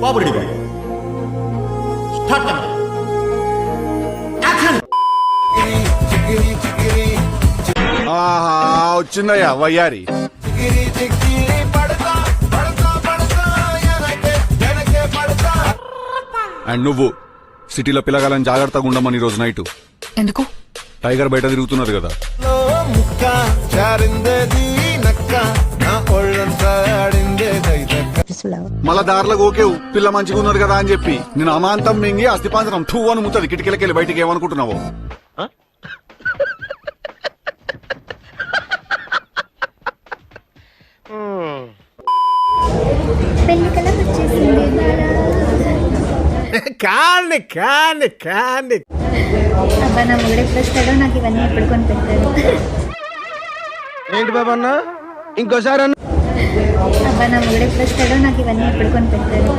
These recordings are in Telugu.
బాబు రెడీ స్టార్ట్ వచ్చిందయ్యా వయ్యారి. అండ్ నువ్వు సిటీలో పిల్లగాలని జాగ్రత్తగా ఉండమని ఈరోజు నైట్. ఎందుకు? టైగర్ బయట తిరుగుతున్నారు కదా. మళ్ళా దారిలో ఓకేవు పిల్ల మంచిగా ఉన్నారు కదా అని చెప్పి నేను అమాంతం మింగి అస్థిపాంతరం టూ అని ముత్తది కిటికీలకెళ్ళి బయటికి ఏమనుకుంటున్నావు? అబ్బా నా మూడు ఎప్పుడు వస్తాడో నాకు ఇవన్నీ ఎప్పుడు కొని పెట్టాడు. ఏంటి బాబా అన్న ఇంకోసారి అన్న. అబ్బా నా మూడు ఎప్పుడు వస్తాడో నాకు ఇవన్నీ ఎప్పుడు కొని పెట్టాడు.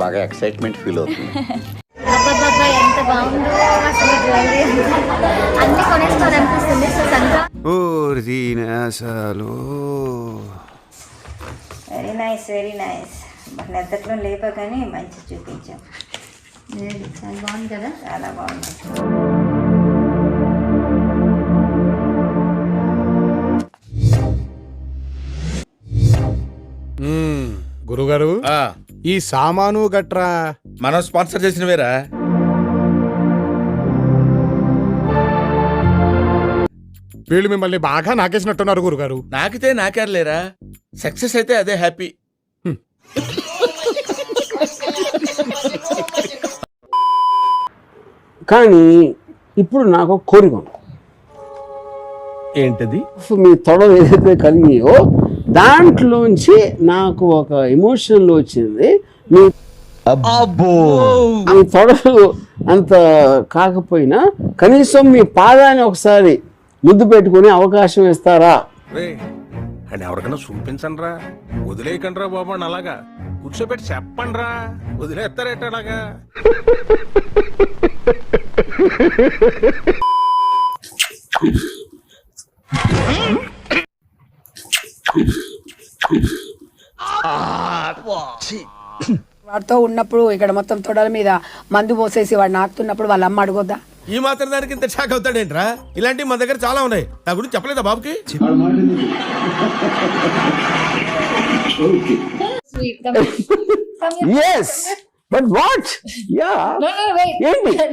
బాగా ఎక్సైట్మెంట్ ఫీల్ అవుతుంది. అబ్బాబ్బా ఎంత బాగుందో అసలు జ్యువెలరీ అన్ని కొనేసుకోవాలనిపిస్తుంది. Very nice very nice. నెత్తట్లో లేపా కానీ మంచి చూపించాం. చాలా బాగుంది కదా, చాలా బాగుంది. గురుగారు ఈ సామాను గట్రా మనం స్పాన్సర్ చేసినవేరా? వీళ్ళు మిమ్మల్ని బాగా నాకేసినట్టున్నారు గురుగారు. నాకితే నాకేర్లేరా, సక్సెస్ అయితే అదే హ్యాపీ. కానీ ఇప్పుడు నాకు ఒక కోరిక ఉంది. ఏంటది? మీ తొడలు ఏదైతే కలిగియో దాంట్లోంచి నాకు ఒక ఎమోషనల్ వచ్చింది. మీ తొడలు అంత కాకపోయినా కనీసం మీ పాదాన్ని ఒకసారి ముద్దు పెట్టుకునే అవకాశం ఇస్తారా? అని ఎవరికైనా చూపించండి రా, వదిలేయకండి రా బాబు. అలాగా కూర్చోబెట్టి చెప్పండి రా, వదిలేస్తారేట అలాగా. వాడితో ఉన్నప్పుడు ఇక్కడ మొత్తం తొడల మీద మందు పోసేసి వాడు నాకుతున్నప్పుడు వాళ్ళ అమ్మ అడగొద్దా? ఈ మాత్రం దానికి ఇంత షాక్ అవుతాడేంట్రా? ఇలాంటివి మన దగ్గర చాలా ఉన్నాయి. నా గురించి చెప్పలేదా బాబుకి?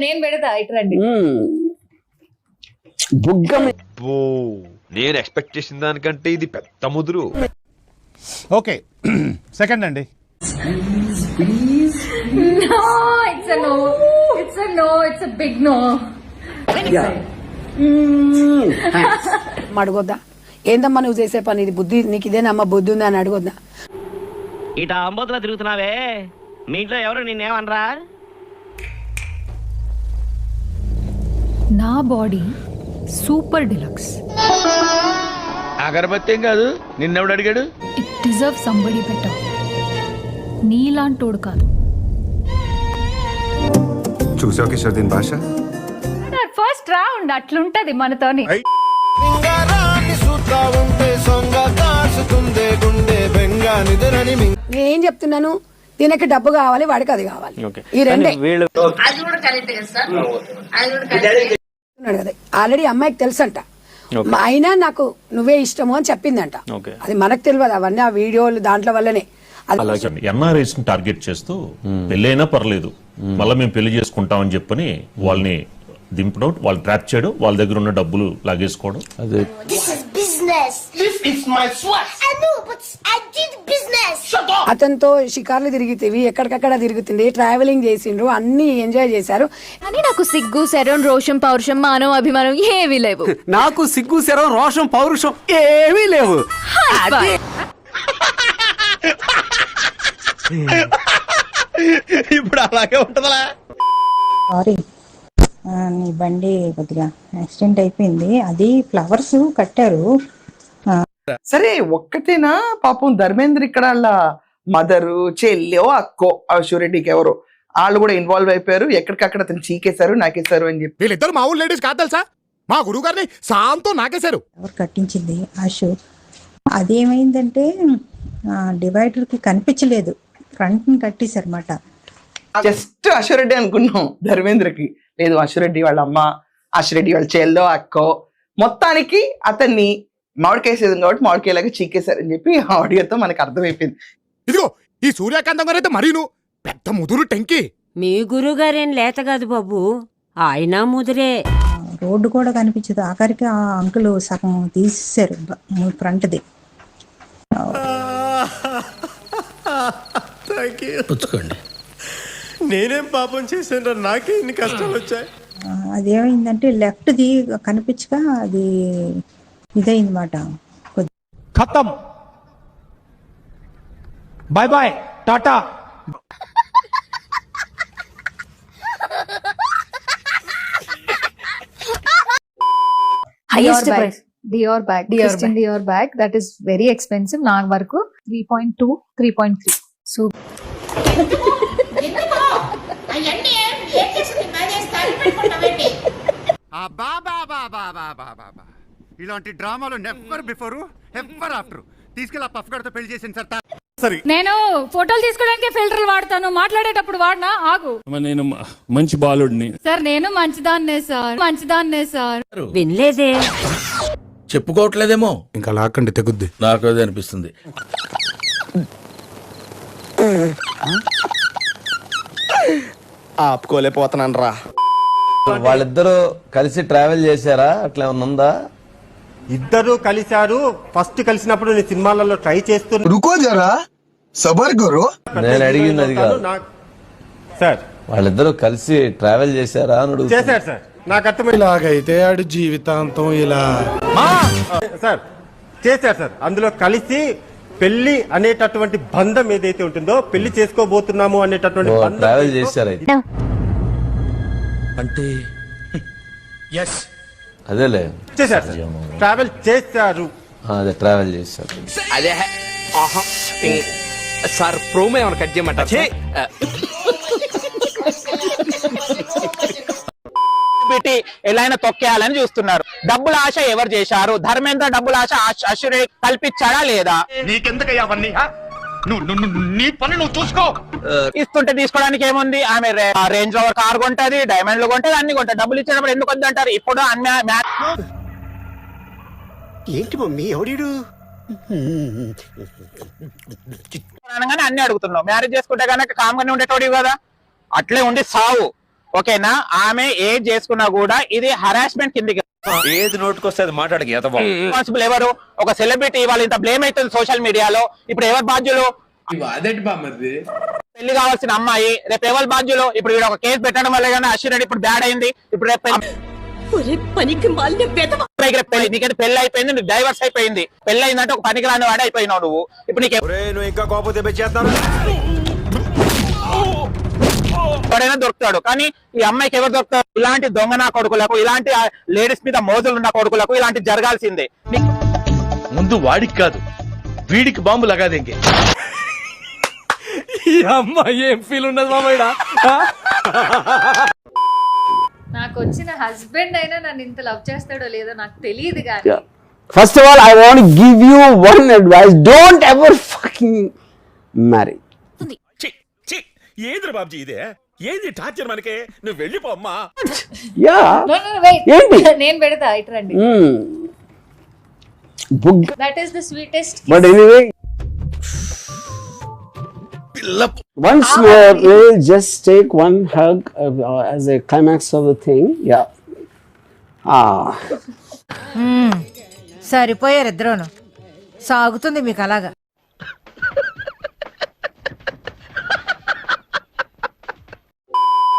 నేను పెడతా ఇట్రండి. నేను ఎక్స్పెక్ట్ చేసిన దానికంటే ఇది పెద్ద ముదురు. ఓకే సెకండ్ అండి. No, it's a no. It's a no. It's a big no. అడగొద్దా? ఏందమ్మా నువ్వు చేసే పని, ఇది బుద్ధి నీకు ఇదేనమ్మా బుద్ధి ఉందా అని అడగొద్దా? ఇట అంబోతులా తిరుగుతున్నావే, మీ ఇంట్లో ఎవరు నిన్నేమనరా? నా బాడీ సూపర్ డిలక్స్. అగరబత్తి ఏం కాదు, నిన్నెవడు అడిగాడు? It deserve somebody better. నీలాంటోడు కాదు. చూసావు కిషోర్ దీని భాష? ఫస్ట్ రౌండ్ అట్లుంటది మనతోని. నేనేం చెప్తున్నాను, దీనికి డబ్బు కావాలి, వాడికి అది కావాలి. ఈ రెండే ఆల్రెడీ అమ్మాయికి తెలుసంట. అయినా నాకు నువ్వే ఇష్టము అని చెప్పిందంట. అది మనకు తెలియదు, అవన్నీ ఆ వీడియోలు దాంట్లో వల్లనే. ఎన్ఆర్ఐస్ ని టార్గెట్ చేస్తూ పెళ్ళైనా పర్లేదు మళ్ళీ మేము పెళ్లి చేసుకుంటామని చెప్పని వాళ్ళని దింపడం, వాళ్ళు ట్రాప్ చేయడం, వాళ్ళ దగ్గర ఉన్న డబ్బులు లాగేసుకోవడం. అతనితో షికార్లు తిరిగితేవి, ఎక్కడికక్కడ తిరుగుతుంది, ట్రావెలింగ్ చేసిండ్రు, అన్ని ఎంజాయ్ చేశారు. అని నాకు సిగ్గు శరం రోషం పౌరుషం మానవ అభిమానం ఏమీ లేవు. నాకు సిగ్గు శరం రోషం పౌరుషం ఏమీ లేవు. ఇప్పుడు అలాగే ఉంటదా? సారీ, నీ బండి కొద్దిగా యాక్సిడెంట్ అయిపోయింది. అది ఫ్లవర్స్ కట్టారు. సరే ఒక్కటేనా పాపం ధర్మేంద్ర ఇక్కడ వాళ్ళ మదరు, చెల్లెో, అక్కో, షూరిటీకి ఎవరో వాళ్ళు కూడా ఇన్వాల్వ్ అయిపోయారు. ఎక్కడికక్కడ అతను చీకేశారు, నాకేశారు అని చెప్పి. వీళ్ళిద్దరు మా ఊళ్ళో లేడీస్ కాదు తెలుసా? మా గురువు గారిని సాంతో నాకేశారు. ఎవరు కట్టించింది ఆ షూ? అదేమైందంటే డివైడర్ కి కనిపించలేదు, ఫ్రంట్ని కట్టేశారన్నమాట. జస్ట్ అశ్వరెడ్డి అనుకున్నాం ధర్మేంద్రకి, లేదు అశ్వరెడ్డి వాళ్ళ అమ్మ, అశ్వరెడ్డి వాళ్ళ చెల్లో అక్కో, మొత్తానికి అతన్ని మామిడికేసేది కాబట్టి మామిడికాయలాగా చీకేశారని చెప్పి ఆడియోతో మనకు అర్థమైపోయింది. ఇదిగో ఈ సూర్యకాంతం గారు అయితే మరీను పెద్ద ముదురు టెంకి. మీ గురుగారేం లేత కాదు బాబు, ఆయన ముదిరే. రోడ్డు కూడా కనిపించదు. ఆఖరికి ఆ అంకుల్ సగం తీసేశారు ఫ్రంట్ది. పుచ్చుకోండి. నేనేం పాపం చేశాను, నాకే ఇన్ని కష్టాలు వచ్చాయి. అదేమైందంటే లెఫ్ట్ది కనిపించక అది ఇదైందన్నమాట. ఖతం, బాయ్ బాయ్, టాటా. Highest price. Dior bag. Christian Dior bag. That is very expensive. నా వరకు 3.2, 3.3. So ఇలాంటి డ్రామాలు నెవర్ బిఫోర్ ఎవర్ ఆఫ్టర్. తీసుకెళ్ళి పఫ్ గడతో పెళ్లి చేసింది సార్. నేను ఫోటోలు తీసుకోవడానికి ఫిల్టర్లు వాడతాను, మాట్లాడేటప్పుడు వాడినా ఆగు. నేను మంచి బాలుడిని సార్ నేను మంచిదాన్నే సార్. వినలేదే. చెప్పుకోవట్లేదేమో, ఇంకా లాక్కండి తెగుద్ది. నాకు అదే అనిపిస్తుంది. ఆపుకోలేకపోతున్నాను రా. వాళ్ళిద్దరూ కలిసి ట్రావెల్ చేశారా? అట్లా ఏమన్నా ఉందా? ఇద్దరు కలిశారు. ఫస్ట్ కలిసినప్పుడు నేను సినిమాలలో ట్రై చేస్తున్నా. రుకో జరా సబర్ గురు. నేను అడిగింది అది కాదు సార్. వాళ్ళిద్దరూ కలిసి ట్రావెల్ చేశారా అని అడుగుతున్నా. చేశారు సార్, నాకు అర్థమైంది. ఇలాగైతే ఆడు జీవితాంతం ఇలా సార్ చేశారు సార్. అందులో కలిసి పెళ్లి అనేటటువంటి బంధం ఏదైతే ఉంటుందో, పెళ్లి చేసుకోబోతున్నాము అనేటటువంటి బంధం ట్రావెల్ చేశారైతే అంటే అదేలే చేశారు సార్. ట్రావెల్ చేశారు. అదే ట్రావెల్ చేశారు. అదే సార్, ప్రోమో ఏమైనా కట్ చేయమంటారు? పెట్టి ఎలా అయినా తొక్కేయాలని చూస్తున్నారు. డబ్బుల ఆశ ఎవరు చేశారు? ధర్మేంద్ర డబ్బుల ఆశ అశ్వరే కల్పించాడా లేదా? నీకెందుకయ్యా అవన్నీ? నీ పని నువ్వు చూసుకో. ఇస్తుంటే తీసుకోవడానికి ఏముంది? ఆమె రేంజ్ రోవర్ కార్ కొంటది, డైమండ్లు కొంటది, అన్ని కొంటది. డబ్బులు ఇచ్చినప్పుడు ఎందుకు వద్దు అంటారు? ఇప్పుడు ఏంటి మమ్మీ ఎవడీడు? అనగానే అన్ని అడుగుతున్నావు. మ్యారేజ్ చేసుకుంటే కనుక కామ్గానే ఉండేటోడి కదా, అట్లే ఉండి సావు. ఓకేనా? ఆమె ఏది చేసుకున్నా కూడా ఇది హరాస్మెంట్ కిందికి. ఏది నోటుకొస్తే అది మాట్లాడక రెస్పాన్సిబుల్ ఎవరు? ఒక సెలబ్రిటీ వాళ్ళు ఇంత బ్లేమ్ అవుతుంది సోషల్ మీడియాలో. ఇప్పుడు ఎవరు బాధ్యులు? పెళ్లి కావాల్సిన అమ్మాయి రేపు ఎవరు బాధ్యులు? ఇప్పుడు వీడు ఒక కేసు పెట్టడం వల్ల కానీ అశ్విరెడ్డి ఇప్పుడు బ్యాడ్ అయింది. ఇప్పుడు రేపు నీకైతే పెళ్లి అయిపోయింది, నువ్వు డైవర్స్ అయిపోయింది. పెళ్లి అయిందంటే ఒక పనికి రాని వాడే అయిపోయినావు నువ్వు. ఇప్పుడు నీకు ఇంకా కోపం తెప్పించేస్తాను. ఎవడైనా దొరుకుతాడు, కానీ ఈ అమ్మాయికి ఎవరు దొరుకుతారు? ఇలాంటి దొంగ నా కొడుకులకు, ఇలాంటి లేడీస్ మీద మోజులు ఉన్న కొడుకులకు ఇలాంటి జరగాల్సిందే. ముందు వాడికి కాదు, వీడికి బాంబు లగాది. ఇంకే ఈ అమ్మాయి ఏం ఫీల్ ఉన్నది మామయ్య? నాకు వచ్చిన హస్బెండ్ అయినా నన్ను ఇంత లవ్ చేస్తాడో లేదో నాకు తెలియదు కానీ first of all I want give you one advice. Don't ever fucking marry. ఏంద్ర బాబ్జీ ఇదే? ఏంది టార్చర్ మనకే? నువ్వు వెళ్ళిపో అమ్మా. యా ఏంటి నేను పెడతా ఇట్రండి. That is the sweetest. But anyway once more we'll just take one hug as a climax of the thing. Yeah. సరిపోయారు ఇద్దరును. సాగుతుంది మీకు అలాగా.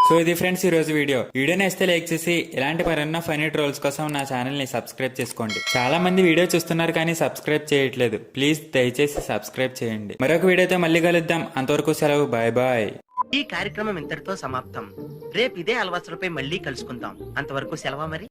సో ఇది ఫ్రెండ్స్ ఈరోజు వీడియో నేస్తే లైక్ చేసి ఇలాంటి మరెన్నో ఫనీ ట్రోల్స్ కోసం నా ఛానల్ ని సబ్స్క్రైబ్ చేసుకోండి. చాలా మంది వీడియో చూస్తున్నారు కానీ సబ్స్క్రైబ్ చేయట్లేదు. ప్లీజ్ దయచేసి సబ్స్క్రైబ్ చేయండి. మరొక వీడియోతో మళ్ళీ కలుద్దాం. అంతవరకు సెలవు. Bye bye. ఈ కార్యక్రమం ఇంతటితో సమాప్తం. రేపు ఇదే అలవాసులపై మళ్ళీ కలుసుకుందాం. అంతవరకు సెలవు మరి.